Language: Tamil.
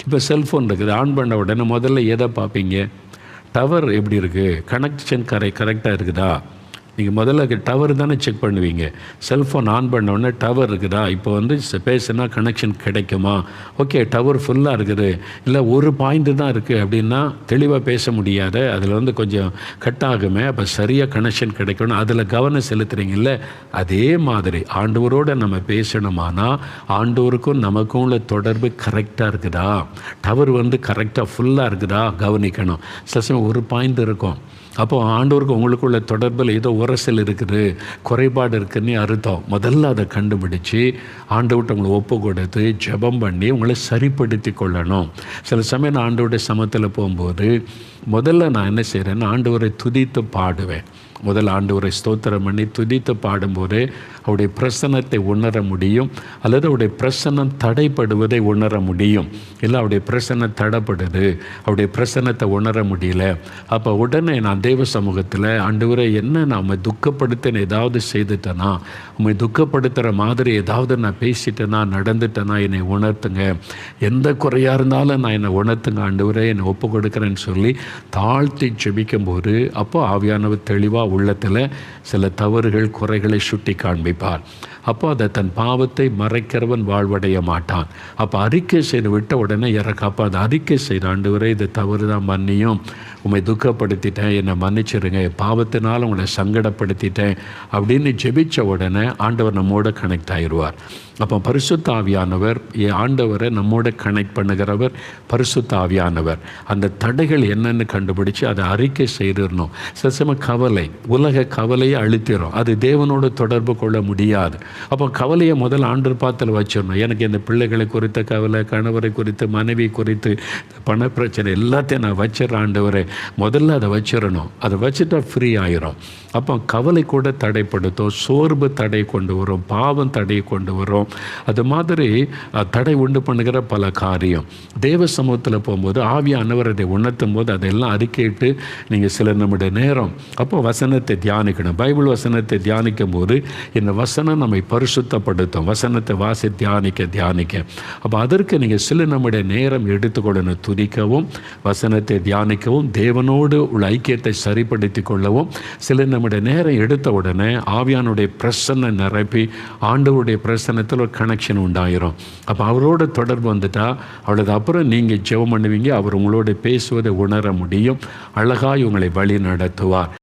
இப்போ செல்ஃபோன் இருக்குது, ஆன் பண்ண உடனே முதல்ல எதை பார்ப்பீங்க? டவர் எப்படி இருக்குது, கனெக்ஷன் கரெக்டாக இருக்குதா? நீங்கள் முதல்ல டவர் தானே செக் பண்ணுவீங்க. செல்ஃபோன் ஆன் பண்ண உடனே டவர் இருக்குதா, இப்போ வந்து பேசுனா கனெக்ஷன் கிடைக்குமா, ஓகே டவர் ஃபுல்லாக இருக்குது, இல்லை ஒரு பாயிண்ட்டு தான் இருக்குது அப்படின்னா தெளிவாக பேச முடியாத, அதில் வந்து கொஞ்சம் கட் ஆகுமே, அப்போ சரியாக கனெக்ஷன் கிடைக்கணும், அதில் கவனம் செலுத்துறீங்கல்ல. அதே மாதிரி ஆண்டவரோடு நம்ம பேசணுமானா ஆண்டவருக்கும் நமக்கும் உள்ள தொடர்பு கரெக்டாக இருக்குதா, டவர் வந்து கரெக்டாக ஃபுல்லாக இருக்குதா கவனிக்கணும். சில சமயம் ஒரு பாயிண்ட் இருக்கும், அப்போது ஆண்டவருக்கு உங்களுக்குள்ள தொடர்பில் ஏதோ உரசல் இருக்குது, குறைபாடு இருக்குதுன்னு அர்த்தம். முதல்ல அதை கண்டுபிடிச்சி ஆண்டவர்கிட்ட உங்களை ஒப்பு கொடுத்து ஜெபம் பண்ணி உங்களை சரிப்படுத்தி கொள்ளணும். சில சமயம் நான் ஆண்டவருடைய சமத்தில் போகும்போது முதல்ல நான் என்ன செய்கிறேன்னா ஆண்டவரை துதித்து பாடுவேன். முதல் ஆண்டவரை ஸ்தோத்திரம் பண்ணி துதித்து பாடும்போது அவருடைய பிரசன்னத்தை உணர முடியும், அல்லது அவருடைய பிரசன்னம் தடைப்படுவதை உணர முடியும். இல்லை அவருடைய பிரசன்னம் தடைப்படுது, அவருடைய பிரசன்னத்தை உணர முடியல, அப்போ உடனே நான் தேவ சமூகத்தில் ஆண்டவரை என்ன நான் உம்மை துக்கப்படுத்த ஏதாவது செய்துட்டேனா, உம்மை துக்கப்படுத்துகிற மாதிரி ஏதாவது நான் பேசிட்டேனா நடந்துட்டேனா என்னை உணர்த்துங்க, எந்த குறையாக இருந்தாலும் நான் என்னை உணர்த்துங்க ஆண்டவரே, என்னை ஒப்பு கொடுக்குறேன்னு சொல்லி தாழ்த்தி ஜெபிக்கும்போது அப்போ ஆவியானவர் தெளிவாக உள்ளத்தில் சில தவறுகள் குறைகளை சுட்டி காண்பிப்பார். அப்போ அதை தன் பாவத்தை மறைக்கிறவன் வாழ்வடைய மாட்டான். அப்போ அறிக்கை செய்து விட்ட உடனே அப்போ அதை அறிக்கை செய்த ஆண்டவரே இது தவறு தான், மன்னியும், உம்மை துக்கப்படுத்திட்டேன், என்னை மன்னிச்சிருங்க, பாவத்தினால் உங்களை சங்கடப்படுத்திட்டேன் அப்படின்னு ஜெபித்த உடனே ஆண்டவர் நம்மோட கனெக்ட் ஆகிடுவார். அப்போ பரிசுத்த ஆவியானவர் ஆண்டவரை நம்மோட கனெக்ட் பண்ணுகிறவர் பரிசுத்த ஆவியானவர். அந்த தடைகள் என்னென்னு கண்டுபிடிச்சு அதை அறிக்கை செய்திடணும். சில கவலை, உலக கவலையை அழுத்திடும், அது தேவனோட தொடர்பு கொள்ள முடியாது. அப்போ கவலையை முதல் ஆண்டவர் பாத்தில் வச்சிடணும். எனக்கு இந்த பிள்ளைகளை குறித்த கவலை, கணவரை குறித்து, மனைவி குறித்து, பண பிரச்சனை எல்லாத்தையும் நான் வச்சிடறேன் ஆண்டவரே, முதல்ல அதை வச்சிடணும். அதை வச்சுட்டா ஃப்ரீ ஆயிரும். அப்போ கவலை கூட தடைப்படுத்தும், சோர்வு தடை கொண்டு வரும், பாவம் தடை கொண்டு வரும். அது மாதிரி தடை உண்டு பண்ணுகிற பல காரியம். தேவ சமூகத்தில் போகும்போது ஆவியானவர் அதை உணர்த்தும் போது அதெல்லாம் அறிக்கையிட்டு நீங்கள் சில நம்முடைய நேரம் அப்போ வசனத்தை தியானிக்கணும். பைபிள் வசனத்தை தியானிக்கும் போது இந்த வசனம் நம்மை பரிசுத்தப்படுத்தும். வசனத்தை வாசி தியானிக்க அப்போ அதற்கு நீங்கள் சில நம்முடைய நேரம் எடுத்துக்கொள்ளணும். துதிக்கவும், வசனத்தை தியானிக்கவும், தேவனோடு உள்ள ஐக்கியத்தை சரிப்படுத்தி கொள்ளவும் சில நம்முடைய நேரம் எடுத்த உடனே ஆவியானுடைய பிரசன்னை நிரப்பி ஆண்டவருடைய பிரசன்னத்தில் ஒரு கனெக்ஷன் உண்டாயிரும். அப்போ அவரோட தொடர்பு வந்துட்டா அவ்வளோது. அப்புறம் நீங்கள் ஜெபம் பண்ணுவீங்க, அவர் உங்களோட பேசுவதை உணர முடியும், அழகாய் உங்களை வழி நடத்துவார்.